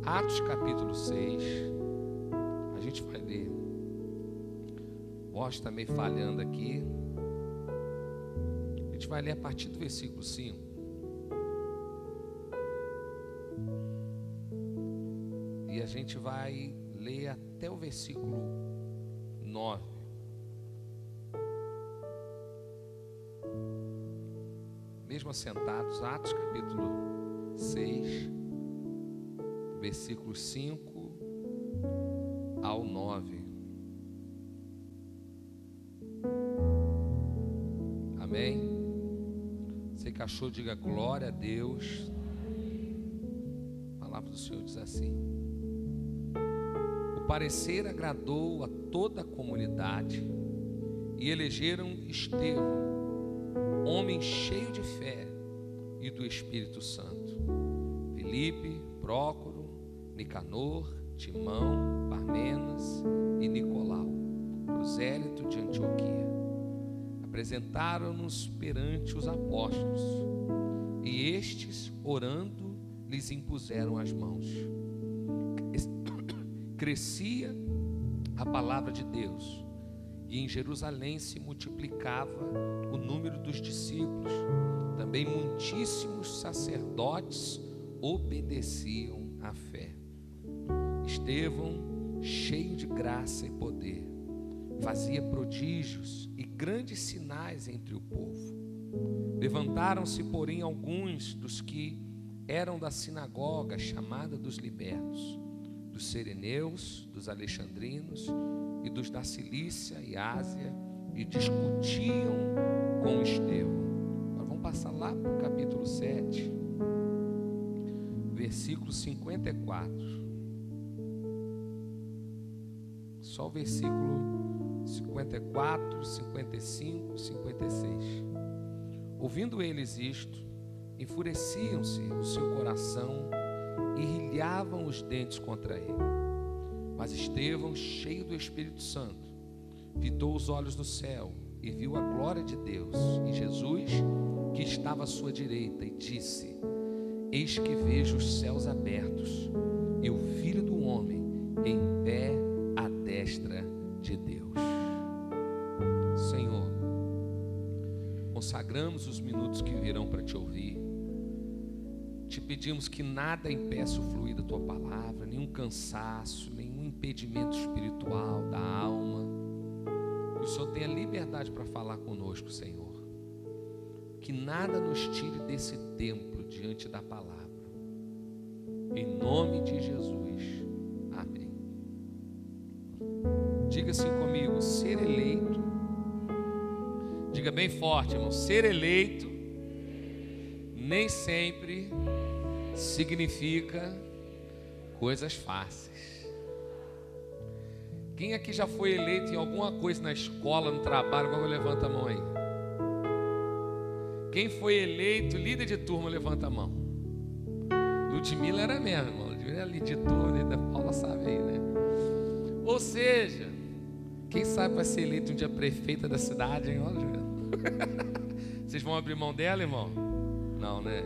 Atos capítulo 6, a gente vai ler. Voz está meio falhando aqui. A gente vai ler a partir do versículo 5. E a gente vai ler até o versículo 9. Mesmo assentados, Atos capítulo 6, versículos 5 ao 9. Amém? Você que achou, diga glória a Deus. A palavra do Senhor diz assim: o parecer agradou a toda a comunidade e elegeram Estevão, homem cheio de fé e do Espírito Santo, Filipe, Prócoro, Nicanor, Timão, Parmenas e Nicolau, prosélito de Antioquia. Apresentaram-nos perante os apóstolos, e estes, orando, lhes impuseram as mãos. Crescia a palavra de Deus, e em Jerusalém se multiplicava o número dos discípulos. Também muitíssimos sacerdotes obedeciam à fé. Estevão, cheio de graça e poder, fazia prodígios e grandes sinais entre o povo. Levantaram-se, porém, alguns dos que eram da sinagoga chamada dos libertos, dos Cereneus, dos Alexandrinos e dos da Cilícia e Ásia, e discutiam com Estevão. Agora vamos passar lá para o capítulo 7, versículo 54. Só o versículo 54, 55, 56. Ouvindo eles isto, enfureciam-se no seu coração e rilhavam os dentes contra ele. Mas Estevão, cheio do Espírito Santo, fitou os olhos no céu e viu a glória de Deus e Jesus, que estava à sua direita, e disse: eis que vejo os céus abertos e o Filho do Homem em pé à destra de Deus. Senhor, consagramos os minutos que virão para te ouvir. Te pedimos que nada impeça o fluir da tua palavra, nenhum cansaço, nenhum impedimento espiritual da alma. Que o Senhor tenha liberdade para falar conosco, Senhor. Que nada nos tire desse templo diante da palavra. Em nome de Jesus. Amém. Diga assim comigo: ser eleito. Diga bem forte, irmão: ser eleito nem sempre significa coisas fáceis. Quem aqui já foi eleito em alguma coisa na escola, no trabalho? Vamos, levanta a mão aí. Quem foi eleito líder de turma, levanta a mão. Ludmila era mesmo, irmão. Ludmila era líder de turma, líder da Paula sabe aí, né? Ou seja, quem sabe vai ser eleito um dia prefeita da cidade, hein? Olha, vocês vão abrir mão dela, irmão? Não, né?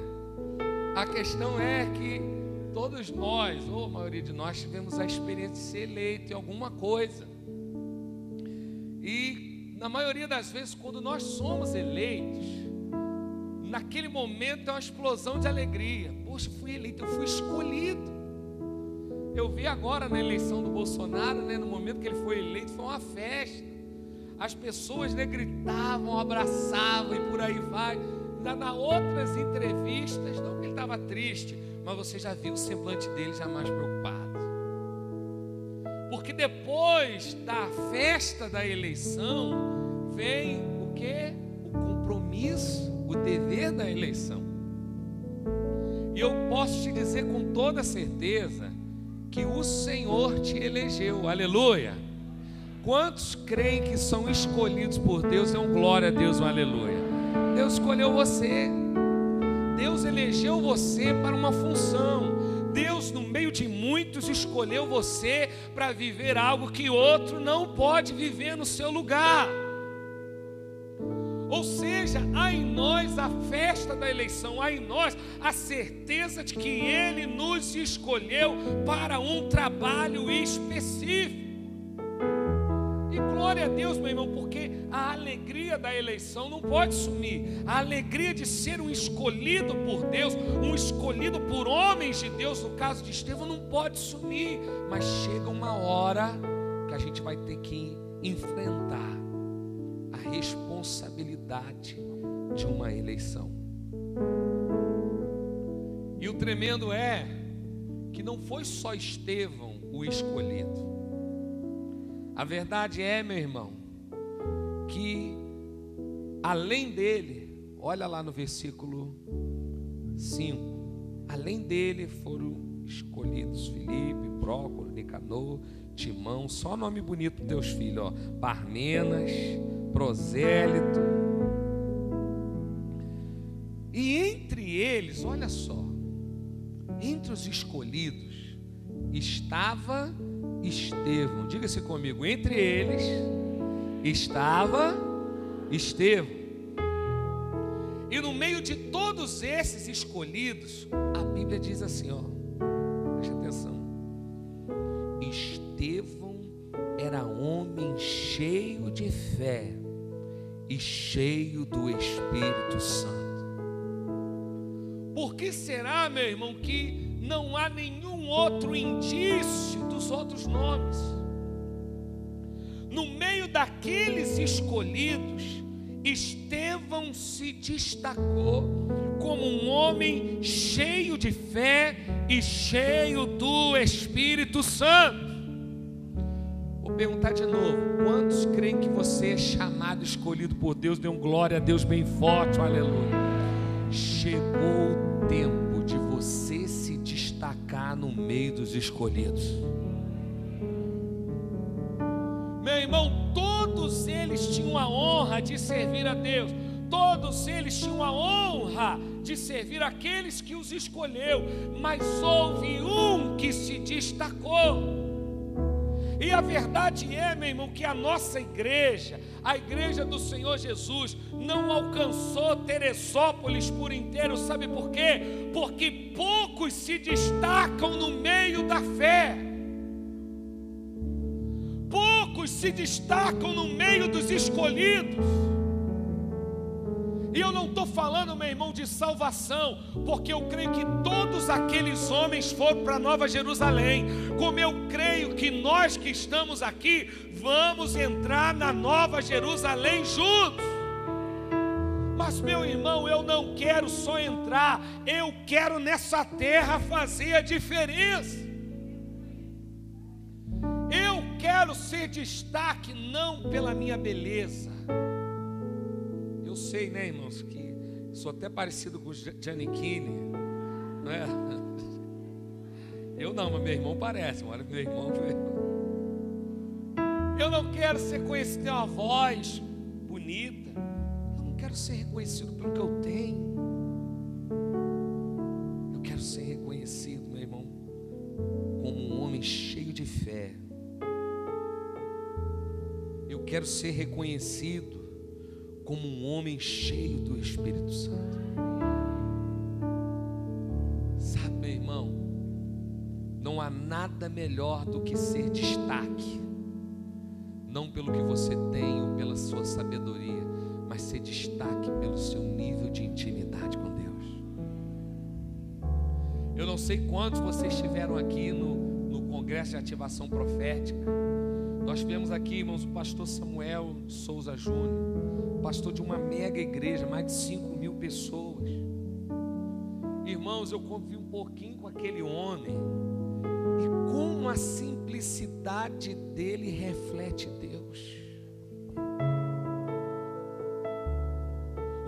A questão é que todos nós, ou a maioria de nós, tivemos a experiência de ser eleito em alguma coisa. E na maioria das vezes, quando nós somos eleitos, naquele momento é uma explosão de alegria. Poxa, fui eleito, eu fui escolhido. Eu vi agora na eleição do Bolsonaro, né, no momento que ele foi eleito, foi uma festa. As pessoas, né, gritavam, abraçavam e por aí vai. Na outras entrevistas, não que ele estava triste, mas você já viu o semblante dele já mais preocupado. Porque depois da festa da eleição, vem o quê? O compromisso, o dever da eleição. E eu posso te dizer com toda certeza que o Senhor te elegeu, aleluia. Quantos creem que são escolhidos por Deus? É um glória a Deus, um aleluia. Deus escolheu você. Deus elegeu você para uma função. Deus, no meio de muitos, escolheu você para viver algo que outro não pode viver no seu lugar. Ou seja, seja, há em nós a festa da eleição, há em nós a certeza de que Ele nos escolheu para um trabalho específico. E glória a Deus, meu irmão, porque a alegria da eleição não pode sumir. A alegria de ser um escolhido por Deus, um escolhido por homens de Deus, no caso de Estevão, não pode sumir. Mas chega uma hora que a gente vai ter que enfrentar a responsabilidade de uma eleição. E o tremendo é que não foi só Estevão o escolhido. A verdade é, meu irmão, que além dele, olha lá no versículo 5, além dele foram escolhidos Filipe, Prócoro, Nicanor, Timão, só nome bonito dos teus filhos, ó, Parmenas, Prosélito. E entre eles, olha só, entre os escolhidos estava Estevão. Diga-se comigo, entre eles estava Estevão. E no meio de todos esses escolhidos, a Bíblia diz assim, ó, preste atenção. Estevão era homem cheio de fé e cheio do Espírito Santo. Por que será, meu irmão, que não há nenhum outro indício dos outros nomes? No meio daqueles escolhidos, Estevão se destacou como um homem cheio de fé e cheio do Espírito Santo. Vou perguntar de novo: quantos creem que você é chamado, escolhido por Deus? Dê um glória a Deus bem forte, aleluia. Chegou o tempo de você se destacar no meio dos escolhidos. Meu irmão, todos eles tinham a honra de servir a Deus. Todos eles tinham a honra de servir aqueles que os escolheu. Mas houve um que se destacou. E a verdade é, meu irmão, que a nossa igreja, a igreja do Senhor Jesus, não alcançou Teresópolis por inteiro. Sabe por quê? Porque poucos se destacam no meio da fé. Poucos se destacam no meio dos escolhidos. E eu não estou falando, meu irmão, de salvação, porque eu creio que todos aqueles homens foram para Nova Jerusalém, como eu creio que nós que estamos aqui vamos entrar na Nova Jerusalém juntos. Mas, meu irmão, eu não quero só entrar, eu quero nessa terra fazer a diferença. Eu quero ser destaque não pela minha beleza. Eu sei, né, irmãos, que sou até parecido com o Giannichini, não é? Eu não, mas meu irmão parece. Olha, meu irmão. Eu não quero ser conhecido, ter uma voz bonita. Eu não quero ser reconhecido pelo que eu tenho. Eu quero ser reconhecido, meu irmão, como um homem cheio de fé. Eu quero ser reconhecido como um homem cheio do Espírito Santo. Sabe, meu irmão, não há nada melhor do que ser destaque, não pelo que você tem ou pela sua sabedoria, mas ser destaque pelo seu nível de intimidade com Deus. Eu não sei quantos vocês estiveram aqui no Congresso de Ativação Profética. Nós tivemos aqui, irmãos, o pastor Samuel Souza Júnior, pastor de uma mega igreja, mais de 5.000 pessoas. Irmãos, eu convivi um pouquinho com aquele homem, e como a simplicidade dele reflete Deus.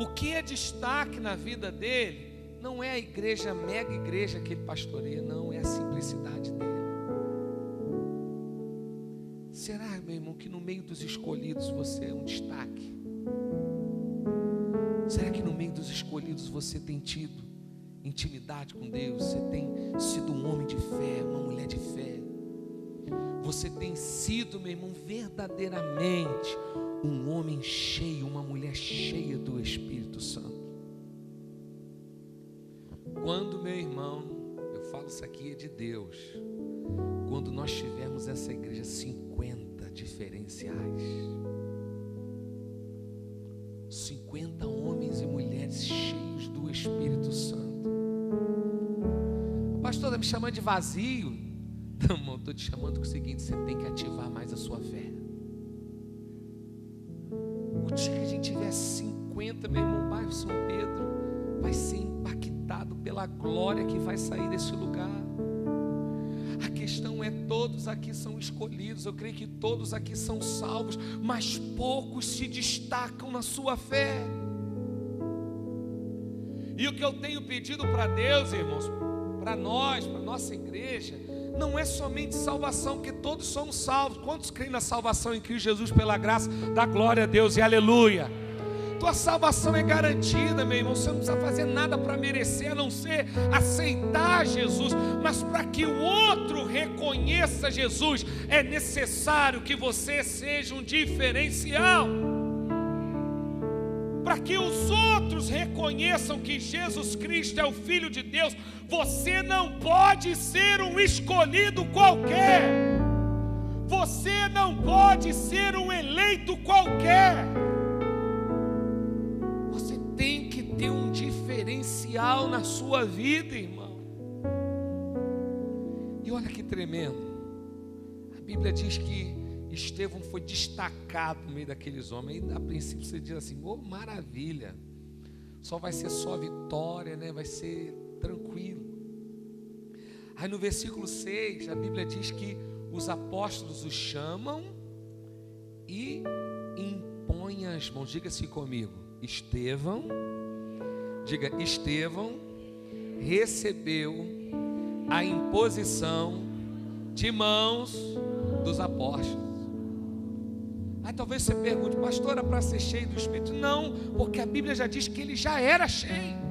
O que é destaque na vida dele não é a igreja, a mega igreja que ele pastoreia, não, é a simplicidade dele. Será, meu irmão, que no meio dos escolhidos você é um destaque? Será que no meio dos escolhidos você tem tido intimidade com Deus? Você tem sido um homem de fé, uma mulher de fé? Você tem sido, meu irmão, verdadeiramente um homem cheio, uma mulher cheia do Espírito Santo. Quando, meu irmão, eu falo isso aqui é de Deus, quando nós tivermos essa igreja 50 diferenciais, 50 homens e mulheres cheios do Espírito Santo. O pastor está me chamando de vazio. Não, irmão, estou te chamando com o seguinte: você tem que ativar mais a sua fé. O dia que a gente tiver 50, meu irmão, o bairro São Pedro vai ser impactado pela glória que vai sair desse lugar. A questão é, todos aqui são escolhidos, eu creio que todos aqui são salvos, mas poucos se destacam na sua fé. E o que eu tenho pedido para Deus, irmãos, para nós, para nossa igreja, não é somente salvação, porque todos somos salvos. Quantos creem na salvação em Cristo Jesus pela graça? Dá glória a Deus e aleluia. Tua salvação é garantida, meu irmão. Você não precisa fazer nada para merecer, a não ser aceitar Jesus. Mas para que o outro reconheça Jesus, é necessário que você seja um diferencial. Para que os outros reconheçam que Jesus Cristo é o Filho de Deus, você não pode ser um escolhido qualquer. Você não pode ser um eleito qualquer. Você tem que ter um diferencial na sua vida, irmão. E olha que tremendo. A Bíblia diz que Estevão foi destacado no meio daqueles homens. E a princípio você diz assim: oh, maravilha, só vai ser só vitória, né? Vai ser tranquilo. Aí no versículo 6 a Bíblia diz que os apóstolos o chamam e impõem as mãos. Diga assim comigo: Estevão, diga, Estevão recebeu a imposição de mãos dos apóstolos. Aí talvez você pergunte: pastor, era para ser cheio do Espírito? Não, porque a Bíblia já diz que ele já era cheio.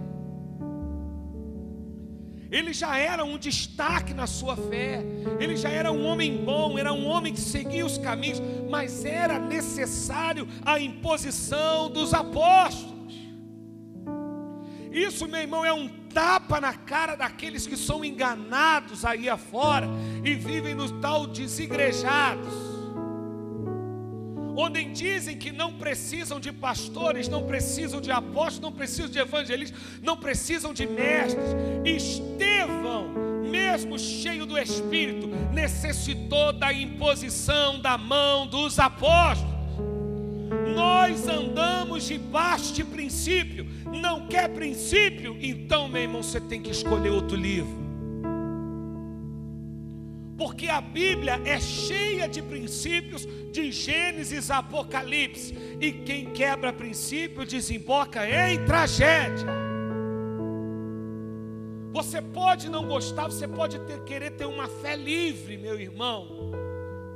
Ele já era um destaque na sua fé. Ele já era um homem bom, era um homem que seguia os caminhos. Mas era necessário a imposição dos apóstolos. Isso, meu irmão, é um tapa na cara daqueles que são enganados aí afora e vivem no tal desigrejados, onde dizem que não precisam de pastores, não precisam de apóstolos, não precisam de evangelistas, não precisam de mestres. Estevão, mesmo cheio do Espírito, necessitou da imposição da mão dos apóstolos. Nós andamos debaixo de princípio. Não quer princípio? Então, meu irmão, você tem que escolher outro livro. Porque a Bíblia é cheia de princípios, de Gênesis a Apocalipse. E quem quebra princípio desemboca em tragédia. Você pode não gostar, você pode querer ter uma fé livre, meu irmão.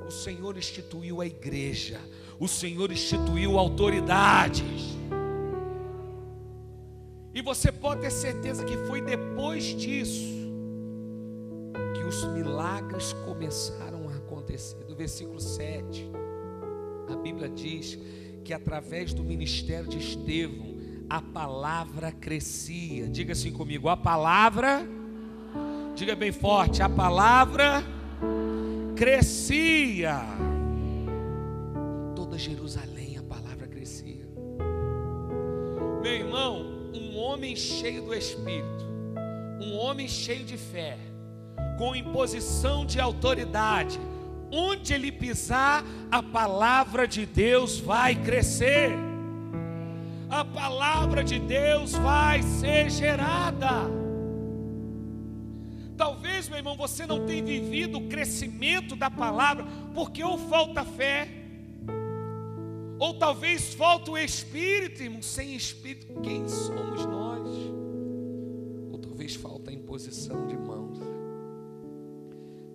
O Senhor instituiu a igreja. O Senhor instituiu autoridades. E você pode ter certeza que foi depois disso que os milagres começaram a acontecer. Do versículo 7, a Bíblia diz que através do ministério de Estevão, a palavra crescia. Diga assim comigo: a palavra, diga bem forte, a palavra crescia. Em toda Jerusalém a palavra crescia. Meu irmão, um homem cheio do Espírito, um homem cheio de fé, com imposição de autoridade, onde ele pisar, a palavra de Deus vai crescer. A palavra de Deus vai ser gerada. Talvez, meu irmão, você não tenha vivido o crescimento da palavra, porque ou falta fé, ou talvez falta o Espírito, irmão. Sem Espírito, quem somos nós? Ou talvez falta a imposição de mãos.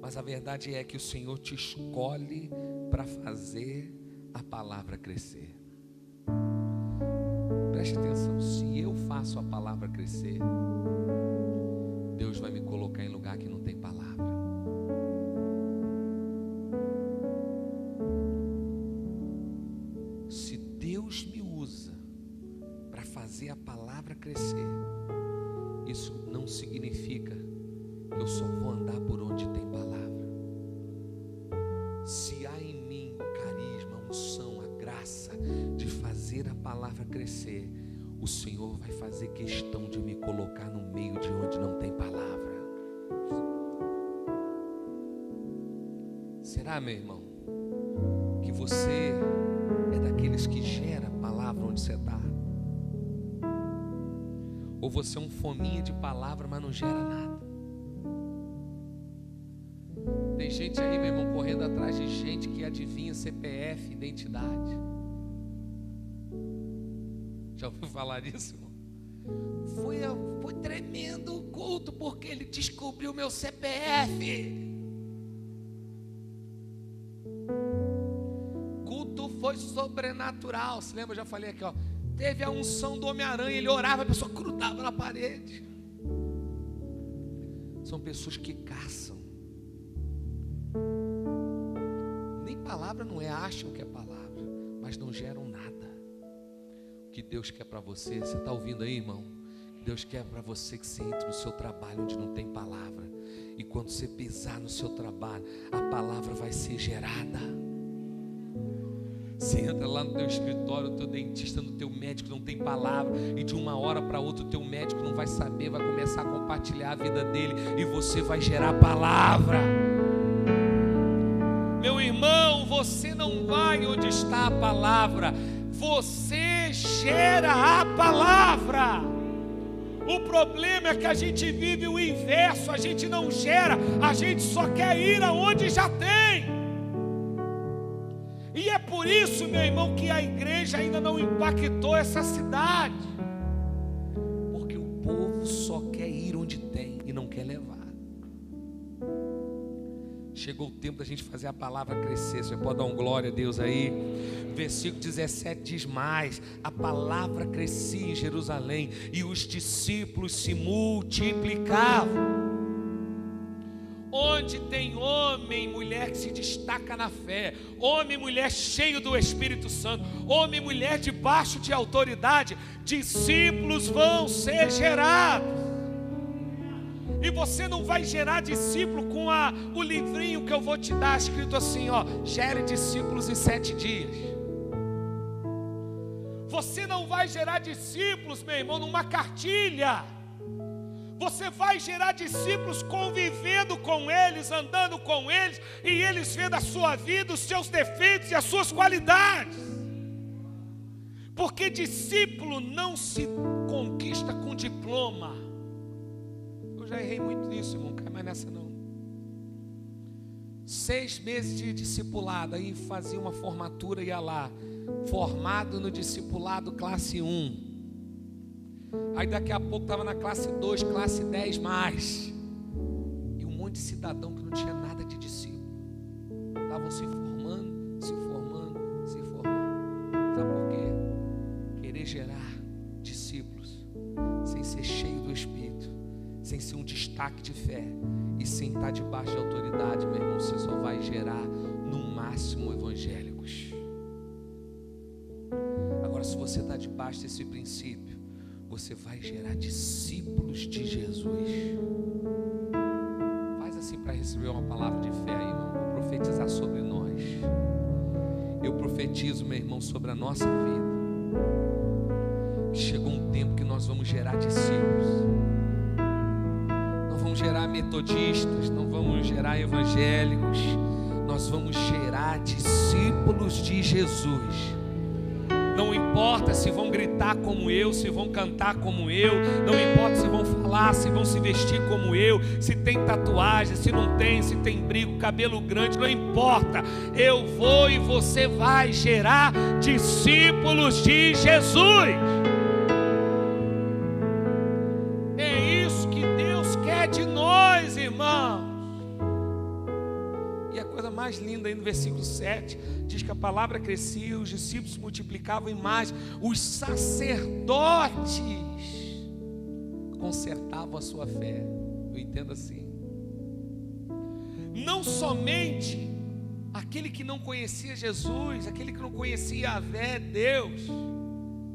Mas a verdade é que o Senhor te escolhe para fazer a palavra crescer. Preste atenção, se eu faço a palavra crescer, Deus vai me colocar em lugar que não tem palavra. Se andar por onde tem palavra. Se há em mim o carisma, a unção, a graça de fazer a palavra crescer, o Senhor vai fazer questão de me colocar no meio de onde não tem palavra. Será, meu irmão, que você é daqueles que gera palavra onde você está? Ou você é um fominha de palavra, mas não gera nada? Tem gente aí, meu irmão, correndo atrás de gente que adivinha CPF, identidade. Já ouviu falar disso, irmão? Foi tremendo o culto, porque ele descobriu meu CPF. Culto foi sobrenatural. Se lembra, eu já falei aqui, ó. Teve a unção do Homem-Aranha, ele orava, a pessoa grudava na parede. São pessoas que caçam. Nem palavra não é, acham que é palavra, mas não geram nada. O que Deus quer para você, você está ouvindo aí, irmão? Deus quer para você que você entre no seu trabalho onde não tem palavra. E quando você pisar no seu trabalho, a palavra vai ser gerada. Você entra lá no teu escritório, o teu dentista, no teu médico não tem palavra, e de uma hora para outra o teu médico não vai saber, vai começar a compartilhar a vida dele, e você vai gerar palavra. Meu irmão, você não vai onde está a palavra, você gera a palavra. O problema é que a gente vive o inverso, a gente não gera, a gente só quer ir aonde já tem. E é por isso, meu irmão, que a igreja ainda não impactou essa cidade, porque o povo só quer ir onde tem e não quer levar. Chegou o tempo da gente fazer a palavra crescer. Você pode dar um glória a Deus aí? Versículo 17 diz mais: a palavra crescia em Jerusalém e os discípulos se multiplicavam. Onde tem homem e mulher que se destaca na fé, homem e mulher cheio do Espírito Santo, homem e mulher debaixo de autoridade, discípulos vão ser gerados. E você não vai gerar discípulo com o livrinho que eu vou te dar, escrito assim, ó, gere discípulos em 7 dias. Você não vai gerar discípulos, meu irmão, numa cartilha. Você vai gerar discípulos convivendo com eles, andando com eles, e eles vendo a sua vida, os seus defeitos e as suas qualidades. Porque discípulo não se conquista com diploma. Eu já errei muito nisso, irmão, não cai mais nessa não. 6 meses de discipulado, aí fazia uma formatura, ia lá, formado no discipulado classe 1. Aí daqui a pouco estava na classe 2, classe 10 mais. E um monte de cidadão que não tinha nada de discípulo. Estavam se formando, se formando, se formando. Sabe por quê? Querer gerar discípulos sem ser cheio do Espírito, sem ser um destaque de fé e sem estar debaixo de autoridade, meu irmão, você só vai gerar no máximo evangélicos. Agora, se você está debaixo desse princípio, você vai gerar discípulos de Jesus. Faz assim para receber uma palavra de fé aí, irmão. Vou profetizar sobre nós. Eu profetizo, meu irmão, sobre a nossa vida. Chegou um tempo que nós vamos gerar discípulos. Não vamos gerar metodistas, não vamos gerar evangélicos. Nós vamos gerar discípulos de Jesus. Não importa se vão gritar como eu, se vão cantar como eu, não importa se vão falar, se vão se vestir como eu, se tem tatuagem, se não tem, se tem brinco, cabelo grande, não importa. Eu vou e você vai gerar discípulos de Jesus. É isso que Deus quer de nós, irmãos. E a coisa mais linda aí no versículo 7 diz que a palavra crescia, os discípulos se multiplicavam em mais, os sacerdotes consertavam a sua fé. Eu entendo assim. Não somente aquele que não conhecia Jesus, aquele que não conhecia a fé, Deus,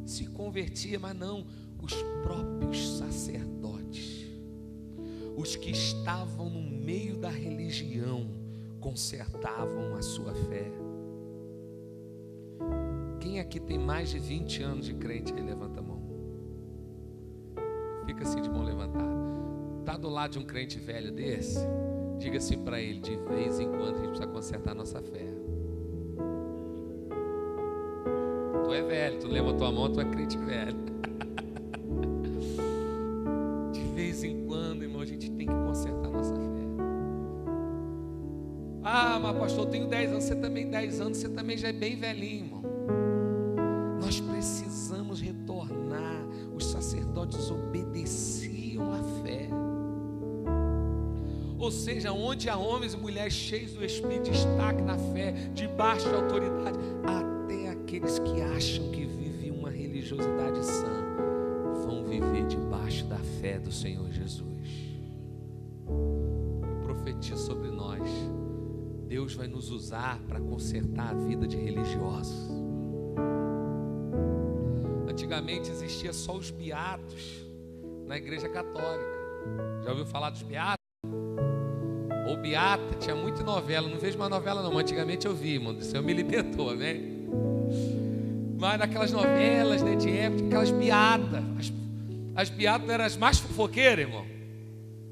se convertia, mas não, os próprios sacerdotes, os que estavam no meio religião consertavam a sua fé. Quem aqui tem mais de 20 anos de crente aí? Levanta a mão. Fica assim de mão levantada. Está do lado de um crente velho desse? Diga assim para ele: de vez em quando a gente precisa consertar a nossa fé. Tu é velho, tu levantou a mão, tu é crente velho. De vez em quando, irmão, a gente tem que consertar a nossa fé. Ah, mas pastor, eu tenho 10 anos, você também 10 anos, você também já é bem velhinho, irmão. Nós precisamos retornar. Os sacerdotes obedeciam à fé. Ou seja, onde há homens e mulheres cheios do Espírito, destaque na fé, debaixo de autoridade, até aqueles que acham que vivem uma religiosidade sã, vão viver debaixo da fé do Senhor Jesus. Eu profetizo sobre nós, Deus vai nos usar para consertar a vida de religiosos. Antigamente existia só os beatos na igreja católica. Já ouviu falar dos beatos? Ou beata, tinha muita novela. Não vejo mais novela não, mas antigamente eu vi, irmão. O Senhor me libertou, amém? Mas naquelas novelas, né, de época, aquelas beatas. As beatas eram as mais fofoqueiras, irmão.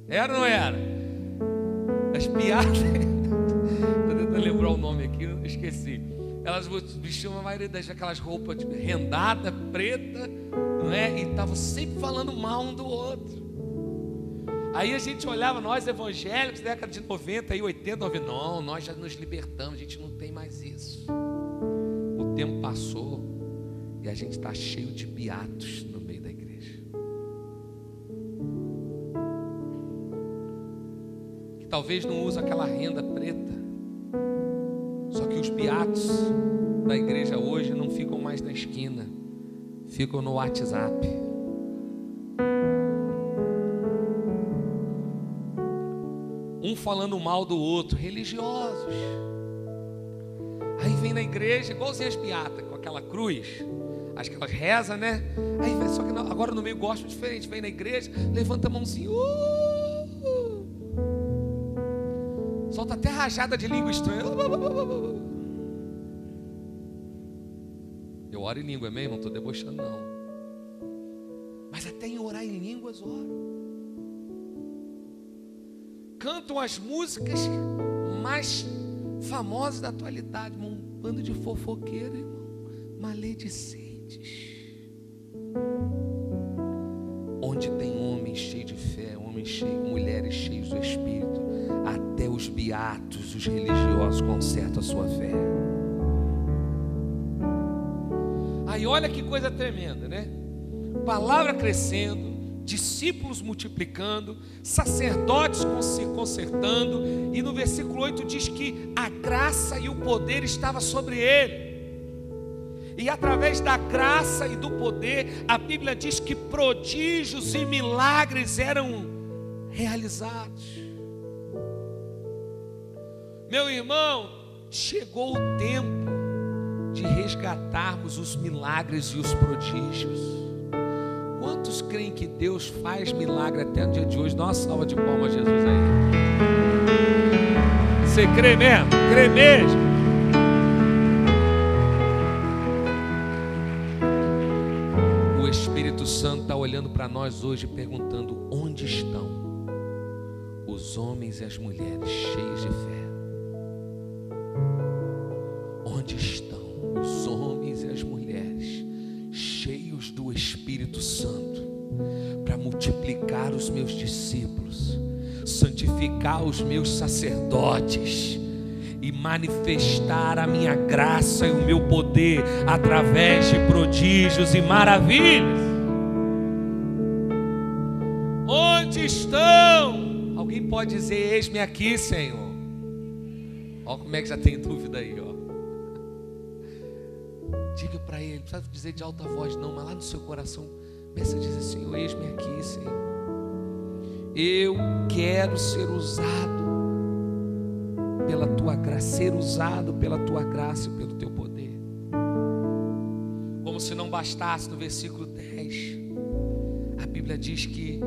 Era ou não era? As beatas. Estou tentando lembrar o nome aqui, esqueci. Elas vestiam a maioria daquelas roupas rendada, preta, não é? E estavam sempre falando mal um do outro. Aí a gente olhava, nós evangélicos, década de 90 e 80, 90, não, nós já nos libertamos, a gente não tem mais isso. O tempo passou e a gente está cheio de beatos no meio da igreja. Que talvez não usa aquela renda preta. Só que os beatos da igreja hoje não ficam mais na esquina, ficam no WhatsApp. Um falando mal do outro, religiosos. Aí vem na igreja, igualzinho as beatas, com aquela cruz. Acho que elas rezam, né? Aí vem, só que não, agora no meio gospel diferente. Vem na igreja, levanta a mãozinha. Solta até rajada de língua estranha. Eu oro em língua, amém? Não estou debochando, não. Mas até em orar em línguas, oro. Cantam as músicas mais famosas da atualidade. Um bando de fofoqueiros, irmão, maledicentes. Onde tem homens cheios de fé, homens cheios, mulheres cheios do Espírito, até os beatos, os religiosos consertam a sua fé. Aí olha que coisa tremenda, né? Palavra crescendo, discípulos multiplicando, sacerdotes se consertando, e no versículo 8 diz que a graça e o poder estava sobre ele. E através da graça e do poder, a Bíblia diz que prodígios e milagres eram realizados. Meu irmão, chegou o tempo de resgatarmos os milagres e os prodígios. Quantos creem que Deus faz milagre até no dia de hoje? Dá uma salva de palmas a Jesus aí. Você crê mesmo? Crê mesmo? O Espírito Santo está olhando para nós hoje perguntando: onde estão os homens e as mulheres cheios de fé? Onde estão os homens e as mulheres cheios do Espírito Santo para multiplicar os meus discípulos, santificar os meus sacerdotes e manifestar a minha graça e o meu poder através de prodígios e maravilhas? Onde estão? Alguém pode dizer: eis-me aqui, Senhor? Olha como é que já tem dúvida aí, ó. Diga para ele, não precisa dizer de alta voz não, mas lá no seu coração, começa a dizer: Senhor, eis-me aqui, Senhor. Eu quero ser usado pela tua graça, ser usado pela tua graça e pelo teu poder. Como se não bastasse, no versículo 10, a Bíblia diz que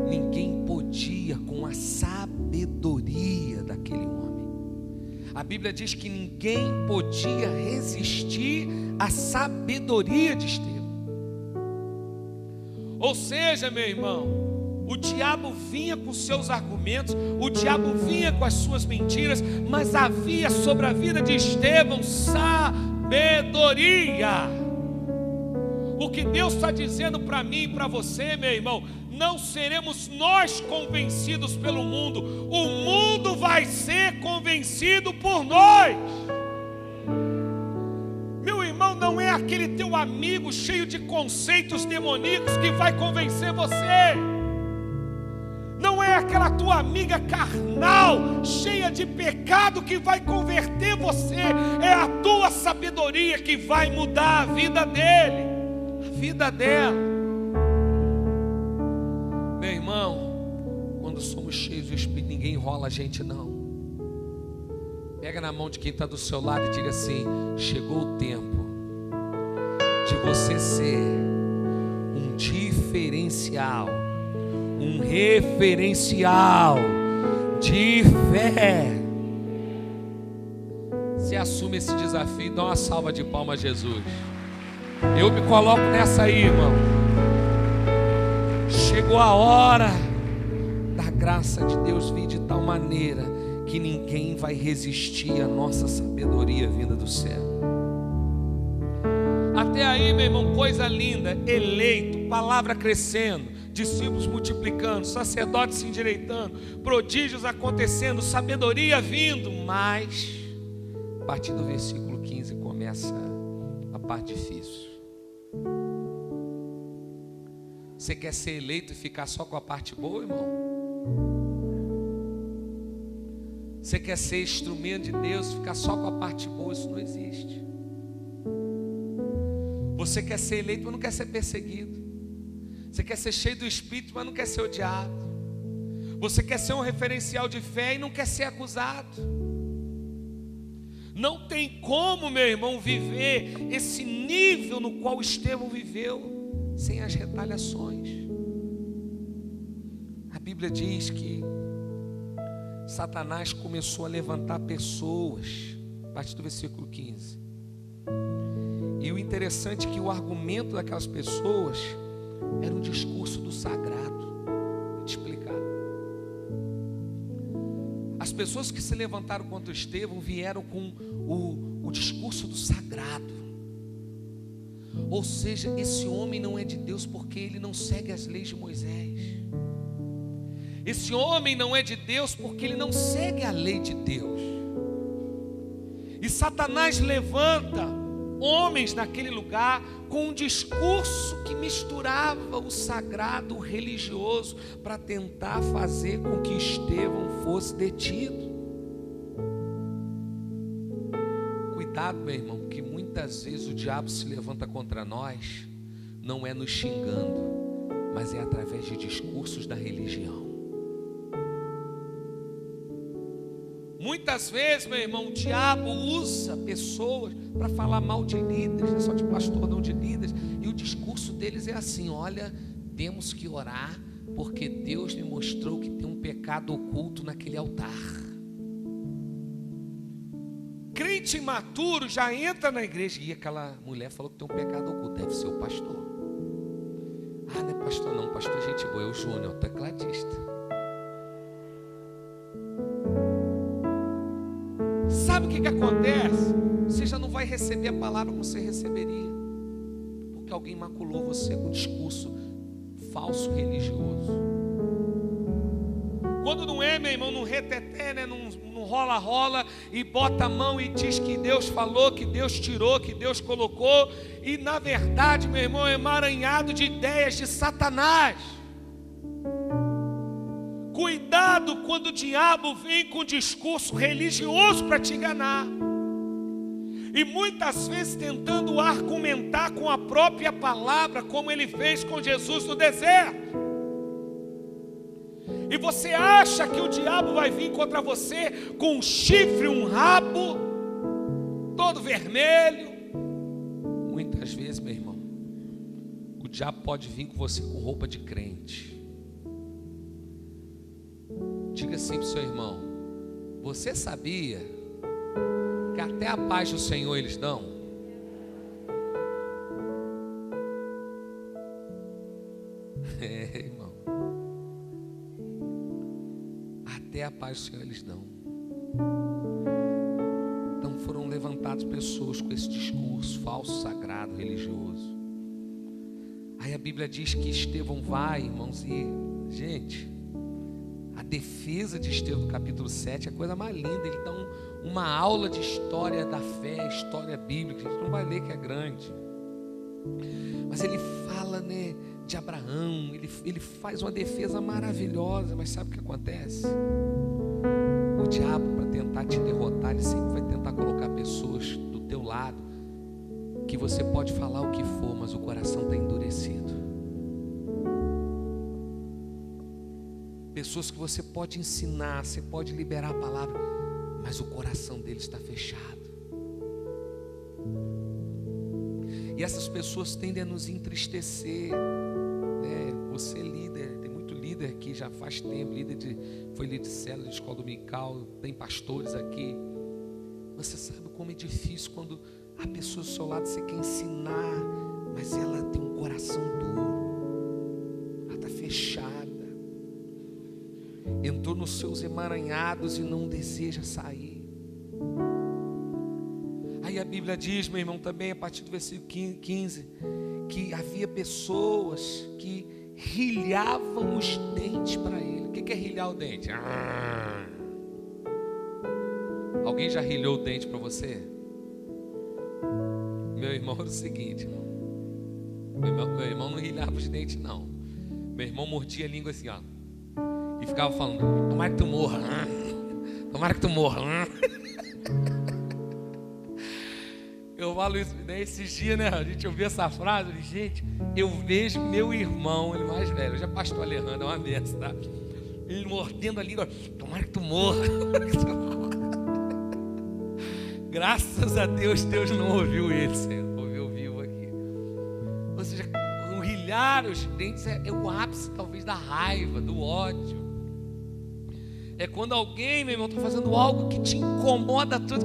ninguém podia, com a sabedoria daquele homem, A Bíblia diz que ninguém podia resistir à sabedoria de Estevão. Ou seja, meu irmão, o diabo vinha com seus argumentos, o diabo vinha com as suas mentiras, mas havia sobre a vida de Estevão sabedoria. O que Deus está dizendo para mim e para você, meu irmão, não seremos nós convencidos pelo mundo, o mundo vai ser convencido por nós. Meu irmão, não é aquele teu amigo cheio de conceitos demoníacos que vai convencer você. Não é aquela tua amiga carnal, cheia de pecado, que vai converter você. É a tua sabedoria que vai mudar a vida dele, a vida dela. Meu irmão, quando somos cheios do Espírito, ninguém enrola a gente não. Pega na mão de quem está do seu lado e diga assim: chegou o tempo de você ser um diferencial, um referencial de fé. Você assume esse desafio, dá uma salva de palmas a Jesus. Eu me coloco nessa aí, irmão. Chegou a hora da graça de Deus vir de tal maneira que ninguém vai resistir à nossa sabedoria vinda do céu. Até aí, meu irmão, coisa linda, eleito, palavra crescendo, discípulos multiplicando, sacerdotes se endireitando, prodígios acontecendo, sabedoria vindo. Mas a partir do versículo 15 começa a parte difícil. Você quer ser eleito e ficar só com a parte boa, irmão? Você quer ser instrumento de Deus e ficar só com a parte boa? Isso não existe. Você quer ser eleito, mas não quer ser perseguido. Você quer ser cheio do Espírito, mas não quer ser odiado. Você quer ser um referencial de fé e não quer ser acusado. Não tem como, meu irmão, viver esse nível no qual Estevão viveu sem as retaliações. A Bíblia diz que Satanás começou a levantar pessoas, a partir do versículo 15. E o interessante é que o argumento daquelas pessoas era um discurso do sagrado. Vou te explicar. As pessoas que se levantaram contra Estevão vieram com o discurso do sagrado. Ou seja, esse homem não é de Deus porque ele não segue as leis de Moisés. Esse homem não é de Deus porque ele não segue a lei de Deus. E Satanás levanta homens naquele lugar com um discurso que misturava o sagrado, o religioso, para tentar fazer com que Estevão fosse detido. Cuidado, meu irmão, porque muitas vezes o diabo se levanta contra nós, não é nos xingando, mas é através de discursos da religião. Muitas vezes, meu irmão, o diabo usa pessoas para falar mal de líderes, não é só de pastor, não, de líderes, e o discurso deles é assim: olha, temos que orar, porque Deus me mostrou que tem um pecado oculto naquele altar. Crente imaturo já entra na igreja, e aquela mulher falou que tem um pecado oculto, deve ser o pastor. Ah, não é pastor não, pastor é gente boa, é o Júnior, o tecladista. Sabe o que acontece? Você já não vai receber a palavra como você receberia, porque alguém maculou você com um discurso falso religioso. Quando não é, meu irmão, não reteté, né? Não rola, e bota a mão e diz que Deus falou, que Deus tirou, que Deus colocou, e na verdade, meu irmão, é emaranhado de ideias de Satanás. Cuidado quando o diabo vem com discurso religioso para te enganar. E muitas vezes tentando argumentar com a própria palavra, como ele fez com Jesus no deserto. E você acha que o diabo vai vir contra você com um chifre, um rabo, todo vermelho? Muitas vezes, meu irmão, o diabo pode vir com você com roupa de crente. Diga assim para o seu irmão: você sabia Que até a paz do Senhor eles dão. Irmão. Até a paz do Senhor eles dão. Então foram levantadas pessoas com esse discurso falso, sagrado, religioso. Aí a Bíblia diz que Estevão vai, irmãos, e, gente, a defesa de Estevão no capítulo 7 é a coisa mais linda. Ele dá uma aula de história da fé, história bíblica. A gente não vai ler que é grande, mas ele fala, né, de Abraão. Ele faz uma defesa maravilhosa. Mas sabe o que acontece? O diabo, para tentar te derrotar, ele sempre vai tentar colocar pessoas do teu lado, que você pode falar o que for, mas o coração está endurecido. Pessoas que você pode ensinar, você pode liberar a palavra, mas o coração deles está fechado. E essas pessoas tendem a nos entristecer, né? Você é líder, tem muito líder aqui já faz tempo, foi líder de célula, de escola dominical, tem pastores aqui. Você sabe como é difícil quando a pessoa do seu lado você quer ensinar, mas ela tem um coração duro, ela está fechada, entrou nos seus emaranhados e não deseja sair. Aí a Bíblia diz, meu irmão, também a partir do versículo 15, que havia pessoas que rilhavam os dentes para ele. O que é rilhar o dente? Alguém já rilhou o dente para você? Meu irmão era o seguinte, meu irmão não rilhava os dentes não. Meu irmão mordia a língua assim, ó, e ficava falando: tomara que tu morra, tomara que tu morra. Eu falo isso, né? Esses dias, né? A gente ouviu essa frase, eu disse, gente, eu vejo meu irmão, ele mais velho, já pastor Alejandro, é uma benção, tá? Ele mordendo a língua: tomara que tu morra. Graças a Deus, Deus não ouviu ele, Senhor, ouviu vivo aqui. Ou seja, o rilhar os dentes é o ápice, talvez, da raiva, do ódio. É quando alguém, meu irmão, está fazendo algo que te incomoda tudo.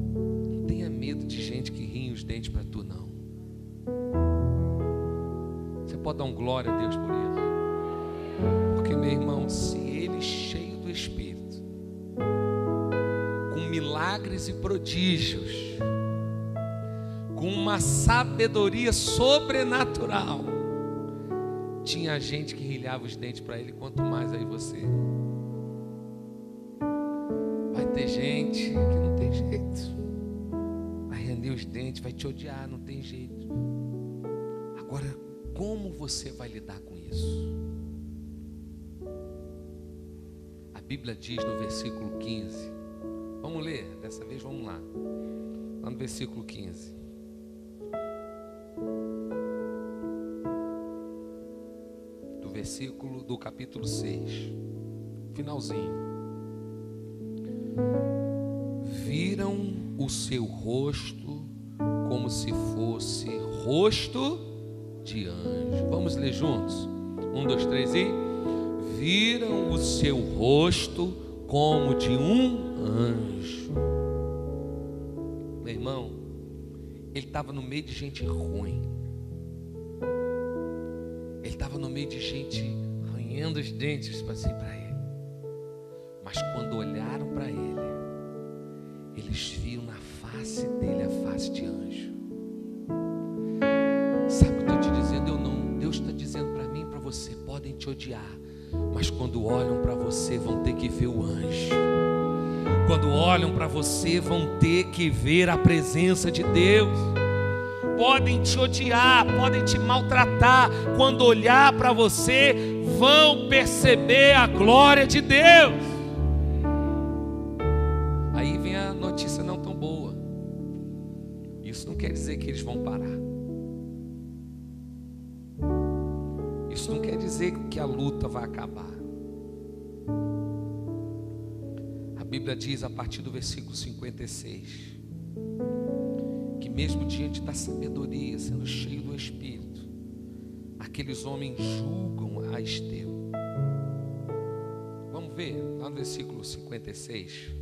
Não tenha medo de gente que rinha os dentes para tu, não. Você pode dar um glória a Deus por isso. Porque, meu irmão, se ele cheio do Espírito, milagres e prodígios, com uma sabedoria sobrenatural, tinha gente que rilhava os dentes para ele, quanto mais aí você. Vai ter gente que não tem jeito, vai render os dentes, vai te odiar, não tem jeito. Agora, como você vai lidar com isso? A Bíblia diz no versículo 15, vamos ler, dessa vez vamos lá no versículo 15. Do capítulo 6, finalzinho. Viram o seu rosto como se fosse rosto de anjo. Vamos ler juntos? 1, 2, 3 e... Viram o seu rosto como de um anjo. Meu irmão, ele estava no meio de gente ruim. Ele estava no meio de gente arranhando os dentes para ele. Mas quando olharam para ele, eles viram na face dele a face de anjo. Sabe o que eu estou te dizendo? Eu não. Deus está dizendo para mim e para você: podem te odiar, mas quando olham para você vão ter que ver o anjo. Quando olham para você vão ter que ver a presença de Deus. Podem te odiar, podem te maltratar, quando olhar para você vão perceber a glória de Deus. Aí vem a notícia não tão boa. Isso não quer dizer que eles vão parar. Isso não quer dizer que a luta vai acabar. A Bíblia diz a partir do versículo 56 que mesmo diante da sabedoria, sendo cheio do Espírito, aqueles homens julgam a Estevão. Vamos ver, lá no versículo 56.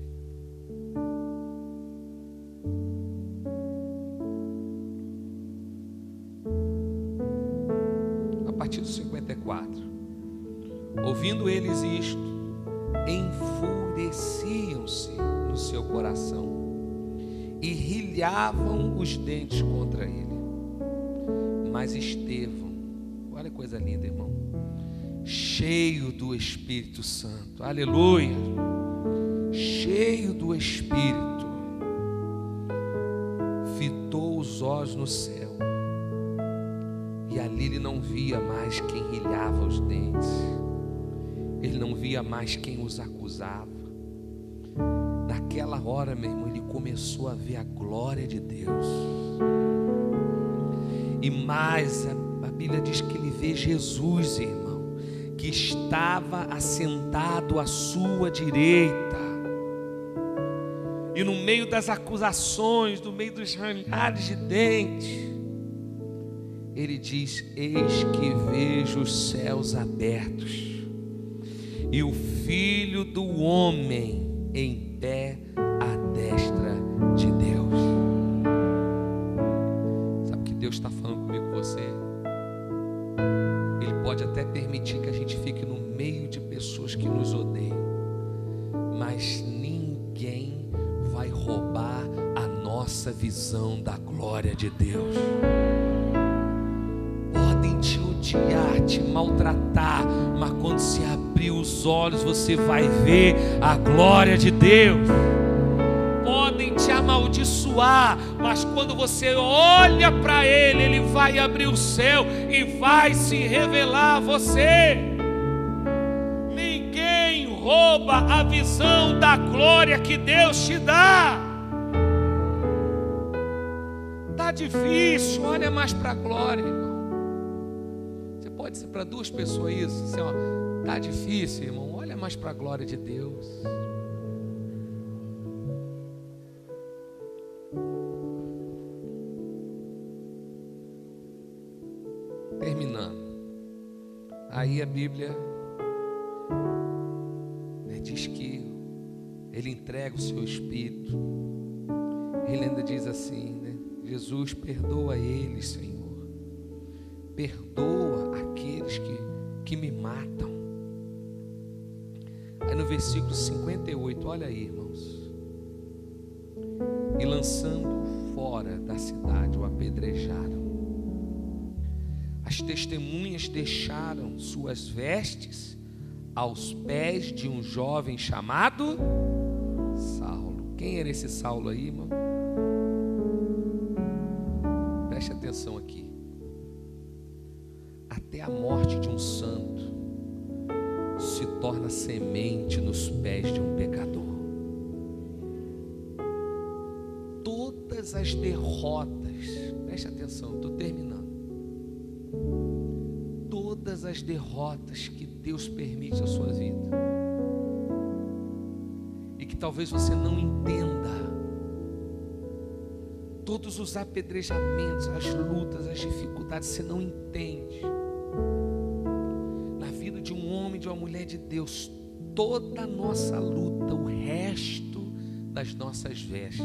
A partir do 54. Ouvindo eles isto, enfureciam-se no seu coração e rilhavam os dentes contra ele. Mas Estevão, olha que coisa linda, irmão, cheio do Espírito Santo, aleluia, cheio do Espírito, fitou os olhos no céu, e ali ele não via mais quem rilhava os dentes, ele não via mais quem os acusava. Naquela hora, meu irmão, ele começou a ver a glória de Deus. E mais, a Bíblia diz que ele vê Jesus, irmão, que estava assentado à sua direita. E no meio das acusações, no meio dos ranhares de dentes, ele diz: eis que vejo os céus abertos e o Filho do Homem em pé à destra de Deus. Sabe o que Deus está falando comigo, com você? Ele pode até permitir que a gente fique no meio de pessoas que nos odeiam, mas ninguém vai roubar a nossa visão da glória de Deus. Podem te odiar, te maltratar, mas quando se abrir os olhos você vai ver a glória de Deus. Podem te amaldiçoar, mas quando você olha para Ele, Ele vai abrir o céu e vai se revelar a você. Ninguém rouba a visão da glória que Deus te dá. Tá difícil, olha mais para a glória, irmão. Você pode ser para duas pessoas isso, assim, ó, tá difícil, irmão, olha mais para a glória de Deus. Terminando, aí a Bíblia diz que ele entrega o seu Espírito. Ele ainda diz assim, né? Jesus, perdoa eles, Senhor, perdoa aqueles que me matam. Aí no versículo 58, olha aí, irmãos, e lançando fora da cidade o apedrejaram. As testemunhas deixaram suas vestes aos pés de um jovem chamado Saulo. Quem era esse Saulo aí, irmão? Preste atenção aqui. Até a morte de um santo se torna semente nos pés de um pecador. Todas as derrotas, preste atenção, estou terminando. Todas as derrotas que Deus permite à sua vida, e que talvez você não entenda, todos os apedrejamentos, as lutas, as dificuldades, você não entende. Na vida de um homem, de uma mulher de Deus, toda a nossa luta, o resto das nossas vestes,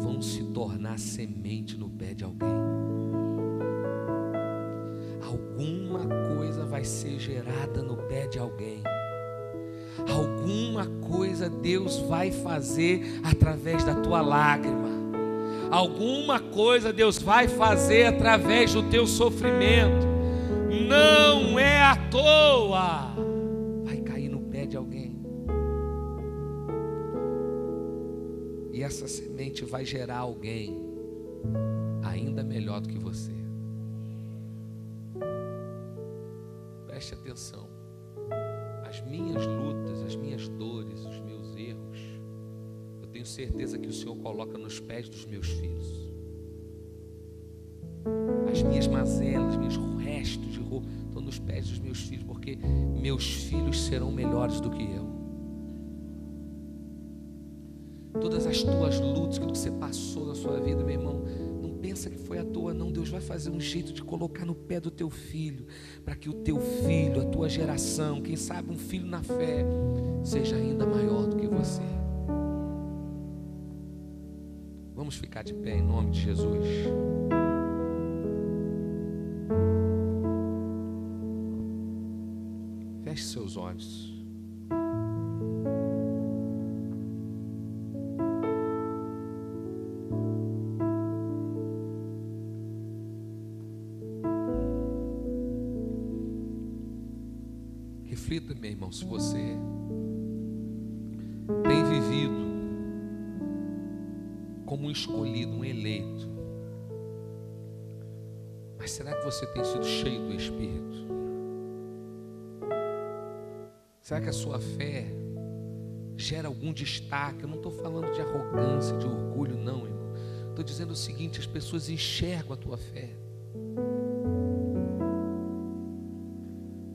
vão se tornar semente no pé de alguém. Alguma coisa vai ser gerada no pé de alguém. Alguma coisa Deus vai fazer através da tua lágrima. Alguma coisa Deus vai fazer através do teu sofrimento. Não é à toa. Vai cair no pé de alguém. E essa semente vai gerar alguém ainda melhor do que você. Preste atenção. As minhas lutas, as minhas dores, os meus erros, eu tenho certeza que o Senhor coloca nos pés dos meus filhos. As minhas mazelas, meus restos de roupa estão nos pés dos meus filhos, porque meus filhos serão melhores do que eu. Todas as tuas lutas que você passou na sua vida, meu irmão, não pensa que foi à toa, não. Deus vai fazer um jeito de colocar no pé do teu filho, para que o teu filho, a tua geração, quem sabe um filho na fé, seja ainda maior do que você. Vamos ficar de pé em nome de Jesus. Feche seus olhos. Reflita, meu irmão, se você tem vivido como um escolhido, um eleito, mas será que você tem sido cheio do Espírito? Será que a sua fé gera algum destaque? Eu não estou falando de arrogância, de orgulho, não, irmão. Estou dizendo o seguinte: as pessoas enxergam a tua fé.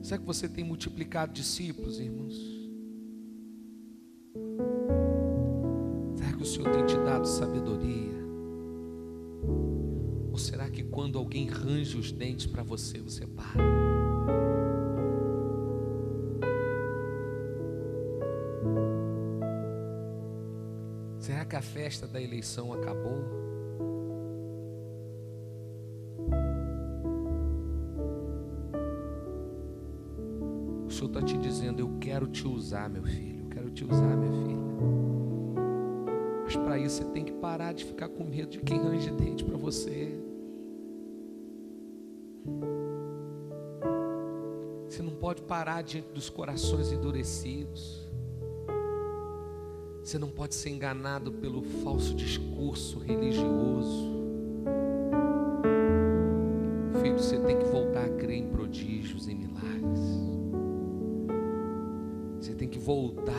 Será que você tem multiplicado discípulos, irmãos? Será que o Senhor tem te dado sabedoria? Ou será que quando alguém range os dentes para você, você para? Será que a festa da eleição acabou? O Senhor está te dizendo: eu quero te usar, meu filho, eu quero te usar, minha filha. Mas para isso você tem que parar de ficar com medo de quem range dente para você. Você não pode parar diante dos corações endurecidos. Você não pode ser enganado pelo falso discurso religioso. Filho, você tem que voltar a crer em prodígios, em milagres. Você tem que voltar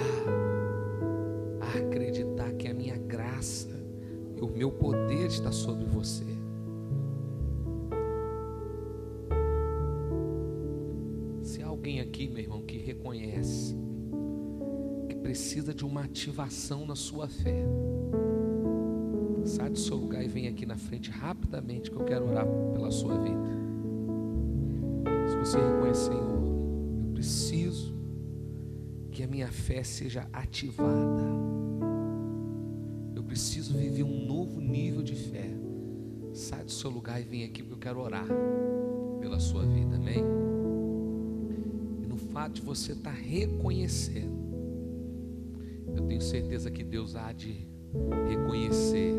a acreditar que a minha graça e o meu poder está sobre você. Se há alguém aqui, meu irmão, que reconhece que precisa de uma ativação na sua fé, sai do seu lugar e vem aqui na frente rapidamente, que eu quero orar pela sua vida. Se você reconhece: Senhor, eu preciso que a minha fé seja ativada, eu preciso viver um novo nível de fé, sai do seu lugar e vem aqui, porque eu quero orar pela sua vida, amém? E no fato de você estar reconhecendo, eu tenho certeza que Deus há de reconhecer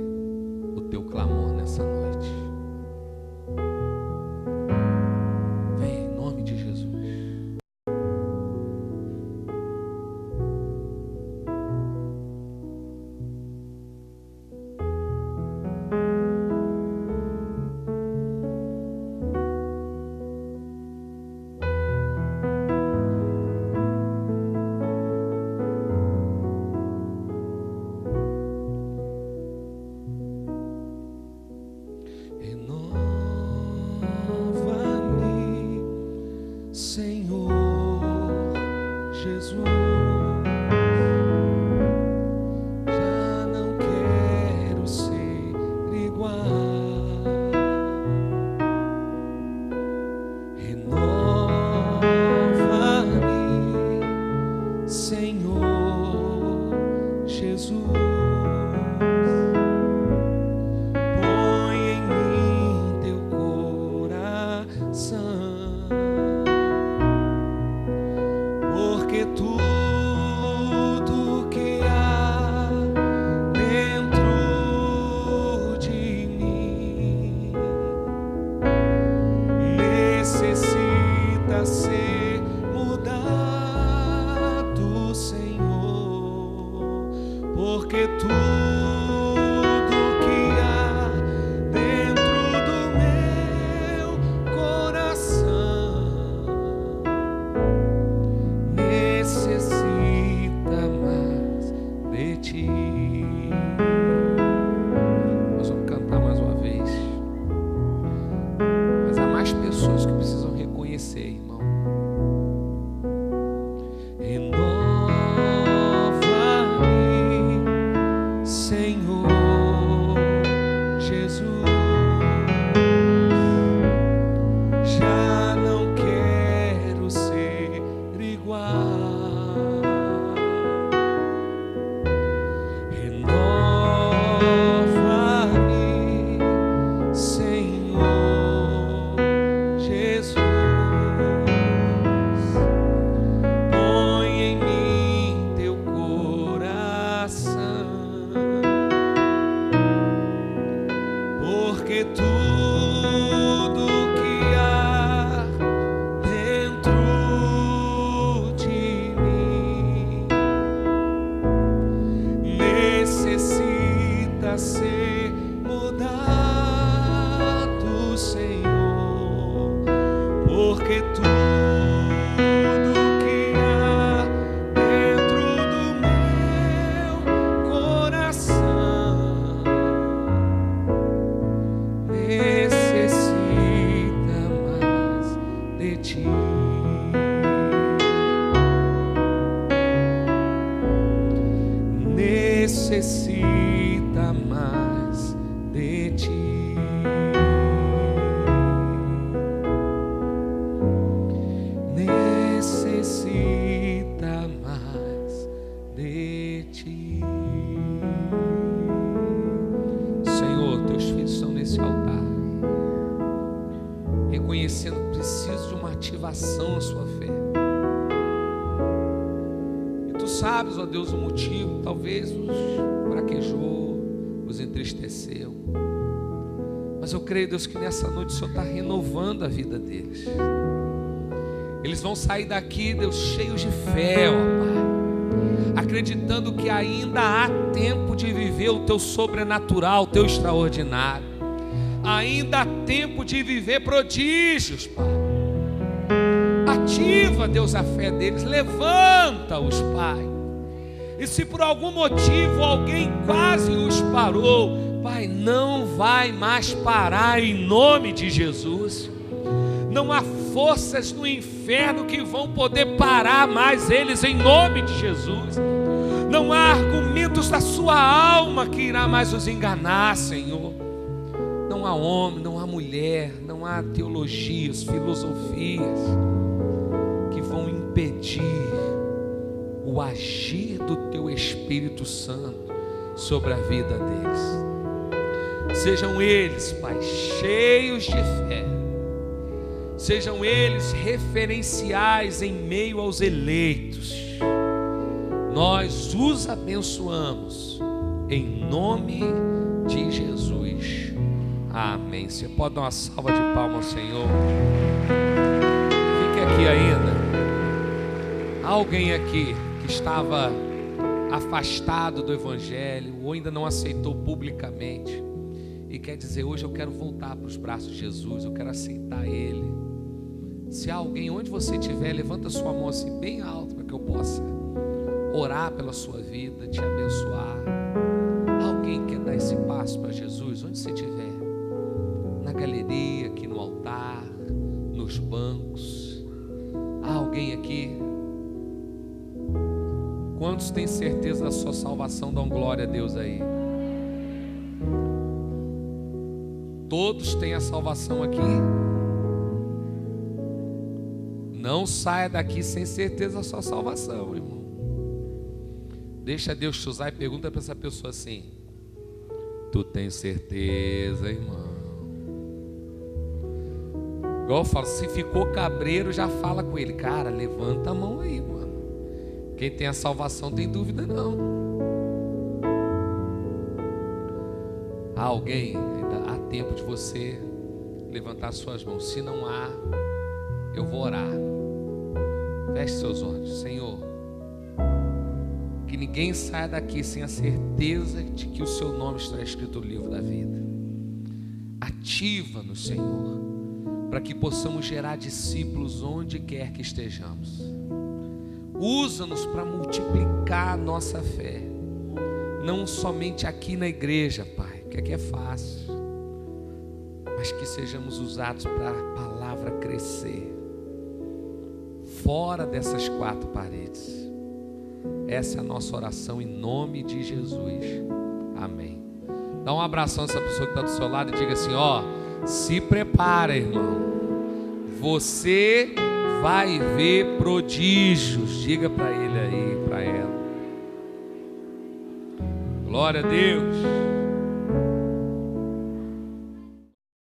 o teu clamor nessa noite. Vem em nome de Jesus. necessita mais de ti. Necessita mais de ti. Senhor, teus filhos estão nesse altar, reconhecendo que preciso de uma ativação na sua fé. E tu sabes, ó Deus, o motivo, talvez os fraquejou, os entristeceu. Mas eu creio, Deus, que nessa noite o Senhor está renovando a vida deles. Eles vão sair daqui, Deus, cheios de fé, ó Pai, acreditando que ainda há tempo de viver o teu sobrenatural, o teu extraordinário. Ainda há tempo de viver prodígios, Pai. Ativa, Deus, a fé deles, levanta-os, Pai. E se por algum motivo alguém quase os parou, Pai, não vai mais parar em nome de Jesus. Não há forças no inferno que vão poder parar mais eles em nome de Jesus. Não há argumentos da sua alma que irá mais os enganar, Senhor. Não há homem, não há mulher, não há teologias, filosofias que vão impedir o agir do teu Espírito Santo sobre a vida deles. Sejam eles, Pai, cheios de fé. Sejam eles referenciais em meio aos eleitos. Nós os abençoamos em nome de Jesus. Amém. Você pode dar uma salva de palmas ao Senhor. Fique aqui ainda. Há alguém aqui que estava afastado do Evangelho ou ainda não aceitou publicamente e quer dizer: hoje eu quero voltar para os braços de Jesus, eu quero aceitar Ele. Se há alguém, onde você estiver, levanta sua mão assim bem alto para que eu possa orar pela sua vida, te abençoar. Alguém quer dar esse passo para Jesus? Onde você estiver, na galeria, aqui no altar, nos bancos. Há alguém aqui? Quantos têm certeza da sua salvação? Dão glória a Deus aí. Todos têm a salvação aqui? Não saia daqui sem certeza da sua salvação, irmão. Deixa Deus te usar e pergunta para essa pessoa assim: tu tens certeza, irmão? Igual eu falo, se ficou cabreiro, já fala com ele: cara, levanta a mão aí, mano. Quem tem a salvação tem dúvida não. Há alguém? Ainda há tempo de você levantar suas mãos. Se não há, eu vou orar. Feche seus olhos. Senhor, que ninguém saia daqui sem a certeza de que o seu nome está escrito no livro da vida. Ativa-nos, Senhor, para que possamos gerar discípulos onde quer que estejamos. Usa-nos para multiplicar a nossa fé, não somente aqui na igreja, Pai, que aqui é fácil, mas que sejamos usados para a palavra crescer fora dessas quatro paredes. Essa é a nossa oração em nome de Jesus. Amém. Dá um abração nessa pessoa que está do seu lado e diga assim: ó, se prepara, irmão, você vai ver prodígios. Diga para ele aí, para ela. Glória a Deus.